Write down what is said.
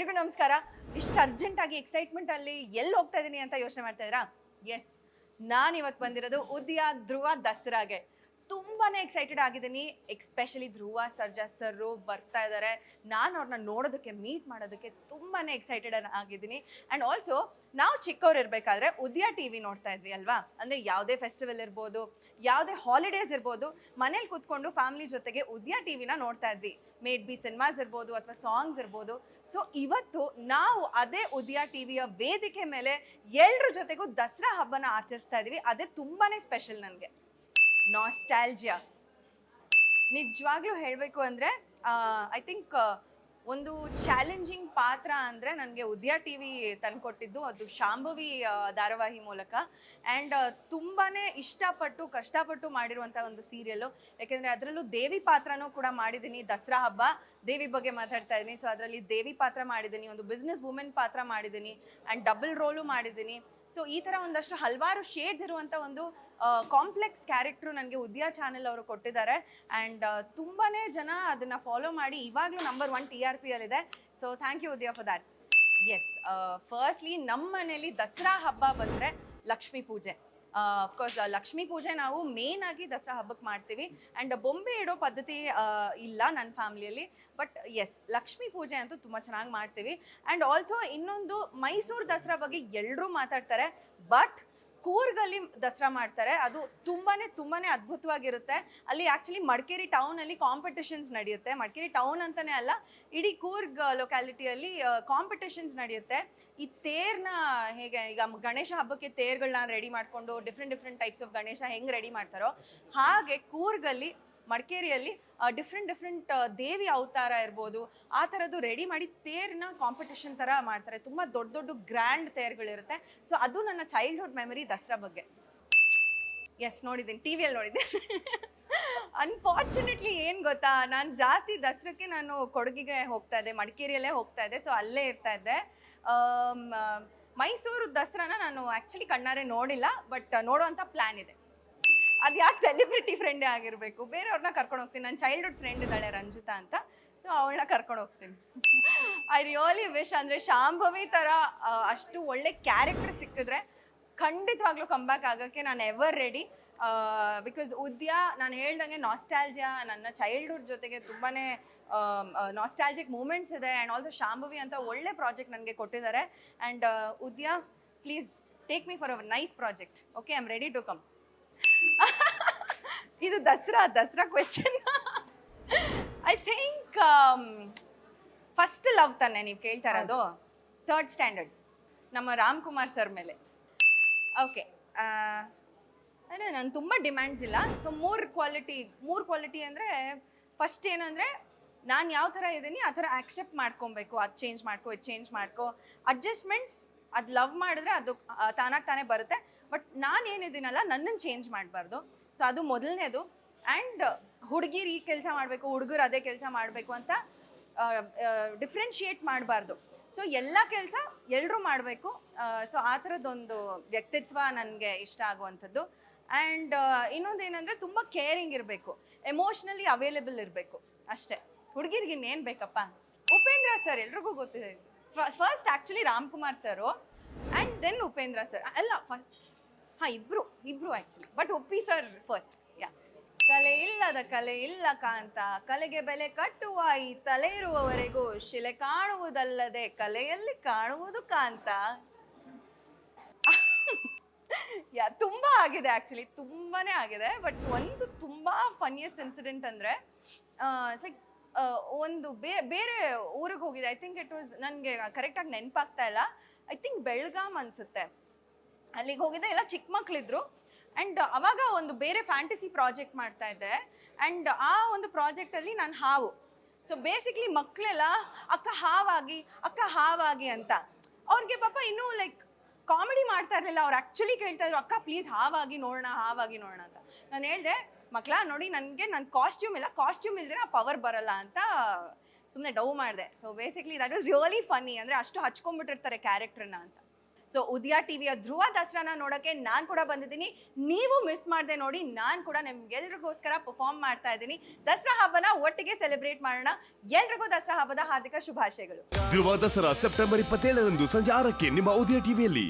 ಎಲ್ರಿಗೂ ನಮಸ್ಕಾರ. ಇಷ್ಟು ಅರ್ಜೆಂಟಾಗಿ ಎಕ್ಸೈಟ್ಮೆಂಟಲ್ಲಿ ಎಲ್ಲಿ ಹೋಗ್ತಾ ಇದ್ದೀನಿ ಅಂತ ಯೋಚನೆ ಮಾಡ್ತಾ ಇದ್ದೀರಾ? ಎಸ್, ನಾನು ಇವತ್ತು ಬಂದಿರೋದು ಉದಯ ಧ್ರುವ ದಸರಾಗೆ. ತುಂಬಾ ಎಕ್ಸೈಟೆಡ್ ಆಗಿದ್ದೀನಿ. ಎಕ್ಸ್ಪೆಷಲಿ ಧ್ರುವ ಸರ್ಜಾ ಸರ್ರು ಬರ್ತಾ ಇದ್ದಾರೆ. ನಾನು ಅವ್ರನ್ನ ನೋಡೋದಕ್ಕೆ, ಮೀಟ್ ಮಾಡೋದಕ್ಕೆ ತುಂಬಾ ಎಕ್ಸೈಟೆಡ್ ಆಗಿದ್ದೀನಿ. ಆ್ಯಂಡ್ ಆಲ್ಸೋ ನಾವು ಚಿಕ್ಕವ್ರು ಇರಬೇಕಾದ್ರೆ ಉದಯ ಟಿ ವಿ ನೋಡ್ತಾ ಇದ್ವಿ ಅಲ್ವಾ? ಅಂದರೆ ಯಾವುದೇ ಫೆಸ್ಟಿವಲ್ ಇರ್ಬೋದು, ಯಾವುದೇ ಹಾಲಿಡೇಸ್ ಇರ್ಬೋದು, ಮನೇಲಿ ಕೂತ್ಕೊಂಡು ಫ್ಯಾಮಿಲಿ ಜೊತೆಗೆ ಉದಯ ಟಿ ವಿನ ನೋಡ್ತಾ ಇದ್ವಿ. ಮೇಡ್ ಬಿ ಸಿನಿಮಾಸ್ ಇರ್ಬೋದು ಅಥವಾ ಸಾಂಗ್ಸ್ ಇರ್ಬೋದು. ಸೊ ಇವತ್ತು ನಾವು ಅದೇ ಉದಯ ಟಿ ವಿಯ ವೇದಿಕೆ ಮೇಲೆ ಎಲ್ಲರ ಜೊತೆಗೂ ದಸರಾ ಹಬ್ಬನ ಆಚರಿಸ್ತಾ ಇದ್ದೀವಿ. ಅದೇ ತುಂಬಾ ಸ್ಪೆಷಲ್ ನನಗೆ. ನಾಸ್ಟಾಲ್ಜಿಯಾ ನಿಜವಾಗ್ಲೂ ಹೇಳಬೇಕು ಅಂದರೆ ಐ ಥಿಂಕ್ ಒಂದು ಚಾಲೆಂಜಿಂಗ್ ಪಾತ್ರ ಅಂದರೆ ನನಗೆ ಉದಯ ಟಿ ವಿ ತಂದುಕೊಟ್ಟಿದ್ದು ಅದು ಶಾಂಭವಿ ಧಾರಾವಾಹಿ ಮೂಲಕ. ಆ್ಯಂಡ್ ತುಂಬಾ ಇಷ್ಟಪಟ್ಟು ಕಷ್ಟಪಟ್ಟು ಮಾಡಿರುವಂಥ ಒಂದು ಸೀರಿಯಲ್ಲು. ಯಾಕೆಂದರೆ ಅದರಲ್ಲೂ ದೇವಿ ಪಾತ್ರನೂ ಕೂಡ ಮಾಡಿದ್ದೀನಿ. ದಸರಾ ಹಬ್ಬ ದೇವಿ ಬಗ್ಗೆ ಮಾತಾಡ್ತಾ ಇದ್ದೀನಿ. ಸೊ ಅದರಲ್ಲಿ ದೇವಿ ಪಾತ್ರ ಮಾಡಿದ್ದೀನಿ, ಒಂದು ಬಿಸ್ನೆಸ್ ವುಮೆನ್ ಪಾತ್ರ ಮಾಡಿದ್ದೀನಿ, ಆ್ಯಂಡ್ ಡಬಲ್ ರೋಲು ಮಾಡಿದ್ದೀನಿ. ಸೊ ಈ ಥರ ಒಂದಷ್ಟು ಹಲವಾರು ಶೇಡ್ಸ್ ಇರುವಂಥ ಒಂದು ಕಾಂಪ್ಲೆಕ್ಸ್ ಕ್ಯಾರೆಕ್ಟ್ರು ನನಗೆ ಉದಯ ಚಾನೆಲ್ ಅವರು ಕೊಟ್ಟಿದ್ದಾರೆ. ಆ್ಯಂಡ್ ತುಂಬಾ ಜನ ಅದನ್ನು ಫಾಲೋ ಮಾಡಿ ಇವಾಗಲೂ ನಂಬರ್ 1 TRP ಅಲ್ಲಿದೆ. So thank you Udaya for that. Yes, firstly ನಮ್ಮ ಮನೇಲಿ ದಸರಾ ಹಬ್ಬ ಬಂದರೆ ಲಕ್ಷ್ಮೀ ಪೂಜೆ. ಅಫ್ಕೋರ್ಸ್ ಲಕ್ಷ್ಮೀ ಪೂಜೆ ನಾವು ಮೇನ್ ಆಗಿ ದಸರಾ ಹಬ್ಬಕ್ಕೆ ಮಾಡ್ತೀವಿ. ಆ್ಯಂಡ್ ಬೊಂಬೆ ಇಡೋ ಪದ್ಧತಿ ಇಲ್ಲ ನನ್ನ ಫ್ಯಾಮ್ಲಿಯಲ್ಲಿ. ಬಟ್ ಎಸ್, ಲಕ್ಷ್ಮೀ ಪೂಜೆ ಅಂತೂ ತುಂಬ ಚೆನ್ನಾಗಿ ಮಾಡ್ತೀವಿ. ಆ್ಯಂಡ್ ಆಲ್ಸೋ ಇನ್ನೊಂದು, ಮೈಸೂರು ದಸರಾ ಬಗ್ಗೆ ಎಲ್ಲರೂ ಮಾತಾಡ್ತಾರೆ, ಬಟ್ ಕೂರ್ಗಲ್ಲಿ ದಸರಾ ಮಾಡ್ತಾರೆ. ಅದು ತುಂಬಾ ಅದ್ಭುತವಾಗಿರುತ್ತೆ. ಅಲ್ಲಿ ಆ್ಯಕ್ಚುಲಿ ಮಡಿಕೇರಿ ಟೌನಲ್ಲಿ ಕಾಂಪಿಟೇಷನ್ಸ್ ನಡೆಯುತ್ತೆ. ಮಡಿಕೇರಿ ಟೌನ್ ಅಂತಲೇ ಅಲ್ಲ, ಇಡೀ ಕೂರ್ಗ್ ಲೊಕ್ಯಾಲಿಟಿಯಲ್ಲಿ ಕಾಂಪಿಟೇಷನ್ಸ್ ನಡೆಯುತ್ತೆ. ಈ ತೇರ್ನ ಹೇಗೆ ಈಗ ಗಣೇಶ ಹಬ್ಬಕ್ಕೆ ತೇರ್ಗಳನ್ನ ರೆಡಿ ಮಾಡಿಕೊಂಡು ಡಿಫ್ರೆಂಟ್ ಟೈಪ್ಸ್ ಆಫ್ ಗಣೇಶ ಹೆಂಗೆ ರೆಡಿ ಮಾಡ್ತಾರೋ ಹಾಗೆ ಕೂರ್ಗಲ್ಲಿ, ಮಡಿಕೇರಿಯಲ್ಲಿ ಡಿಫ್ರೆಂಟ್ ದೇವಿ ಅವತಾರ ಇರ್ಬೋದು, ಆ ಥರದ್ದು ರೆಡಿ ಮಾಡಿ ತೇರ್ನ ಕಾಂಪಿಟೇಷನ್ ಥರ ಮಾಡ್ತಾರೆ. ತುಂಬ ದೊಡ್ಡ ಗ್ರ್ಯಾಂಡ್ ತೇರ್ಗಳಿರುತ್ತೆ. ಸೊ ಅದು ನನ್ನ ಚೈಲ್ಡ್ಹುಡ್ ಮೆಮರಿ ದಸರಾ ಬಗ್ಗೆ. ಎಸ್, ನೋಡಿದ್ದೀನಿ, ಟಿ ವಿಯಲ್ಲಿ ನೋಡಿದ್ದೀನಿ. ಅನ್ಫಾರ್ಚುನೇಟ್ಲಿ ಏನು ಗೊತ್ತಾ, ನಾನು ಜಾಸ್ತಿ ದಸರಾಕ್ಕೆ ನಾನು ಕೊಡಗಿಗೆ ಹೋಗ್ತಾ ಇದ್ದೆ, ಮಡಿಕೇರಿಯಲ್ಲೇ ಹೋಗ್ತಾ ಇದ್ದೆ. ಸೊ ಅಲ್ಲೇ ಇರ್ತಾ ಇದ್ದೆ. ಮೈಸೂರು ದಸರಾನ ನಾನು ಆ್ಯಕ್ಚುಲಿ ಕಣ್ಣಾರೆ ನೋಡಿಲ್ಲ, ಬಟ್ ನೋಡೋವಂಥ ಪ್ಲ್ಯಾನ್ ಇದೆ. ಅದು ಯಾಕೆ ಸೆಲೆಬ್ರಿಟಿ ಫ್ರೆಂಡೇ ಆಗಿರಬೇಕು, ಬೇರೆಯವ್ರನ್ನ ಕರ್ಕೊಂಡು ಹೋಗ್ತೀನಿ. ನನ್ನ ಚೈಲ್ಡ್ಹುಡ್ ಫ್ರೆಂಡ್ ಇದ್ದಾಳೆ ರಂಜಿತಾ ಅಂತ, ಸೊ ಅವಳನ್ನ ಕರ್ಕೊಂಡು ಹೋಗ್ತೀನಿ. ಐ ರಿಯಲಿ ವಿಶ್, ಅಂದರೆ ಶಾಂಭವಿ ಥರ ಅಷ್ಟು ಒಳ್ಳೆ ಕ್ಯಾರೆಕ್ಟರ್ ಸಿಕ್ಕಿದ್ರೆ ಖಂಡಿತವಾಗ್ಲೂ ಕಂಬ್ಯಾಕ್ ಆಗೋಕ್ಕೆ ನಾನು ಎವರ್ ರೆಡಿ. ಬಿಕಾಸ್ ಉದಯ, ನಾನು ಹೇಳ್ದಂಗೆ ನಾಸ್ಟಾಲ್ಜಿಯಾ, ನನ್ನ ಚೈಲ್ಡ್ಹುಡ್ ಜೊತೆಗೆ ತುಂಬಾ ನಾಸ್ಟಾಲ್ಜಿಕ್ ಮೂಮೆಂಟ್ಸ್ ಇದೆ. ಆ್ಯಂಡ್ ಆಲ್ಸೋ ಶಾಂಭವಿ ಅಂತ ಒಳ್ಳೆ ಪ್ರಾಜೆಕ್ಟ್ ನನಗೆ ಕೊಟ್ಟಿದ್ದಾರೆ. And Udaya, please take me for a nice project. Okay, I am ready to come. ಇದು Dasara question. I think first love ತಾನೆ ನೀವು ಕೇಳ್ತಾ ಇರೋದು? 3rd ಸ್ಟ್ಯಾಂಡರ್ಡ್ ನಮ್ಮ ರಾಮ್ಕುಮಾರ್ ಸರ್ ಮೇಲೆ. ಓಕೆ, ಅಂದರೆ ನಾನು ತುಂಬ ಡಿಮ್ಯಾಂಡ್ಸ್ ಇಲ್ಲ. ಸೊ ಮೂರು ಕ್ವಾಲಿಟಿ ಅಂದರೆ, ಫಸ್ಟ್ ಏನಂದರೆ, ನಾನು ಯಾವ ಥರ ಇದ್ದೀನಿ ಆ ಥರ ಆ್ಯಕ್ಸೆಪ್ಟ್ ಮಾಡ್ಕೊಬೇಕು. ಅದು ಚೇಂಜ್ ಮಾಡ್ಕೊ, ಇದು ಚೇಂಜ್ ಮಾಡ್ಕೊ. ಅಡ್ಜಸ್ಟ್ಮೆಂಟ್ಸ್ ಅದು ಲವ್ ಮಾಡಿದ್ರೆ ಅದು ತಾನಾಗಿ ಬರುತ್ತೆ. ಬಟ್ ನಾನು ಏನಿದ್ದೀನಲ್ಲ, ನನ್ನನ್ನು ಚೇಂಜ್ ಮಾಡಬಾರ್ದು. ಸೊ ಅದು ಮೊದಲನೇದು. ಆ್ಯಂಡ್ ಹುಡುಗಿರು ಈ ಕೆಲಸ ಮಾಡಬೇಕು, ಹುಡುಗರು ಅದೇ ಕೆಲಸ ಮಾಡಬೇಕು ಅಂತ ಡಿಫ್ರೆನ್ಷಿಯೇಟ್ ಮಾಡಬಾರ್ದು. ಸೊ ಎಲ್ಲ ಕೆಲಸ ಎಲ್ಲರೂ ಮಾಡಬೇಕು. ಸೊ ಆ ಥರದ್ದೊಂದು ವ್ಯಕ್ತಿತ್ವ ನನಗೆ ಇಷ್ಟ ಆಗುವಂಥದ್ದು. ಆ್ಯಂಡ್ ಇನ್ನೊಂದು ಏನಂದರೆ, ತುಂಬ ಕೇರಿಂಗ್ ಇರಬೇಕು, ಎಮೋಷ್ನಲಿ ಅವೈಲೇಬಲ್ ಇರಬೇಕು, ಅಷ್ಟೇ. ಹುಡುಗಿರಿಗೆ ಇನ್ನೇನು ಬೇಕಪ್ಪ. ಉಪೇಂದ್ರ ಸರ್ ಎಲ್ರಿಗೂ ಗೊತ್ತಿದೆ. First actually Ramkumar sir and then Upendra sir. ಅಲ್ಲ, ಇಬ್ರು actually, but Uppi sir first. Yeah, ಕಲೆ ಇಲ್ಲ ಕಾಂತ, ಕಲೆಗೆ ಬೆಲೆ ಕಟ್ಟುವ ಈ ತಲೆ ಇರುವವರೆಗೂ ಶಿಲೆ ಕಾಣುವುದಲ್ಲದೆ ಕಲೆಯಲ್ಲಿ ಕಾಣುವುದು ಕಾಂತ. ಯಾ, ತುಂಬ ಆಗಿದೆ ಆ್ಯಕ್ಚುಲಿ, ತುಂಬಾ ಆಗಿದೆ. ಬಟ್ ಒಂದು ತುಂಬ ಫನ್ನಿಯೆಸ್ಟ್ ಇನ್ಸಿಡೆಂಟ್ ಅಂದರೆ, ಲೈಕ್ ಒಂದು ಬೇರೆ ಊರಿಗೆ ಹೋಗಿದೆ. ಐ ಥಿಂಕ್ ಇಟ್ ವಾಸ್, ನನಗೆ ಕರೆಕ್ಟಾಗಿ ನೆನಪಾಗ್ತಾ ಇಲ್ಲ, ಐ ಥಿಂಕ್ ಬೆಳಗಾಂ ಅನಿಸುತ್ತೆ. ಅಲ್ಲಿಗೆ ಹೋಗಿದ್ದೆ, ಎಲ್ಲ ಚಿಕ್ಕ ಮಕ್ಕಳಿದ್ರು. ಆ್ಯಂಡ್ ಅವಾಗ ಒಂದು ಬೇರೆ ಫ್ಯಾಂಟಸಿ ಪ್ರಾಜೆಕ್ಟ್ ಮಾಡ್ತಾ ಇದ್ದೆ. ಆ್ಯಂಡ್ ಆ ಒಂದು ಪ್ರಾಜೆಕ್ಟಲ್ಲಿ ನಾನು ಹಾವು. ಸೊ ಬೇಸಿಕ್ಲಿ ಮಕ್ಕಳೆಲ್ಲ ಅಕ್ಕ ಹಾವಾಗಿ ಅಂತ. ಅವ್ರಿಗೆ ಪಾಪ ಇನ್ನೂ ಲೈಕ್ ಕಾಮಿಡಿ ಮಾಡ್ತಾ ಇರಲಿಲ್ಲ. ಅವ್ರು ಆ್ಯಕ್ಚುಲಿ ಕೇಳ್ತಾ ಇದ್ರು, ಅಕ್ಕ ಪ್ಲೀಸ್ ಹಾವಾಗಿ ನೋಡೋಣ ಅಂತ. ನಾನು ಹೇಳಿದೆ, ಮಕ್ಕಳ ನೋಡಿ, ನನಗೆ ನನ್ನ ಕಾಸ್ಟ್ಯೂಮ್ ಇಲ್ದಿರ ಪವರ್ ಬರಲ್ಲ ಅಂತ ಸುಮ್ಮನೆ ಡೌ ಮಾಡಿದೆ. So basically that was really funny. ಅಂದರೆ ಅಷ್ಟು ಹಚ್ಕೊಂಡ್ಬಿಟ್ಟಿರ್ತಾರೆ ಕ್ಯಾರೆಕ್ಟ್ರನ್ನ ಅಂತ. ಸೊ ಉದಯ ಟಿವಿಯ ಧ್ರುವ ದಸರಾನ ನೋಡೋಕ್ಕೆ ನಾನು ಕೂಡ ಬಂದಿದ್ದೀನಿ. ನೀವು ಮಿಸ್ ಮಾಡದೆ ನೋಡಿ. ನಾನು ಕೂಡ ನಿಮ್ಗೆಲ್ರಿಗೋಸ್ಕರ ಪರ್ಫಾರ್ಮ್ ಮಾಡ್ತಾ ಇದ್ದೀನಿ. ದಸರಾ ಹಬ್ಬನ ಒಟ್ಟಿಗೆ ಸೆಲೆಬ್ರೇಟ್ ಮಾಡೋಣ. ಎಲ್ರಿಗೂ ದಸರಾ ಹಬ್ಬದ ಹಾರ್ದಿಕ ಶುಭಾಶಯಗಳು. ಧ್ರುವ ದಸರಾ ಸೆಪ್ಟೆಂಬರ್ 27ರಂದು ಸಂಜೆ 6ಕ್ಕೆ ನಿಮ್ಮ ಉದಯ ಟಿವಿಯಲ್ಲಿ.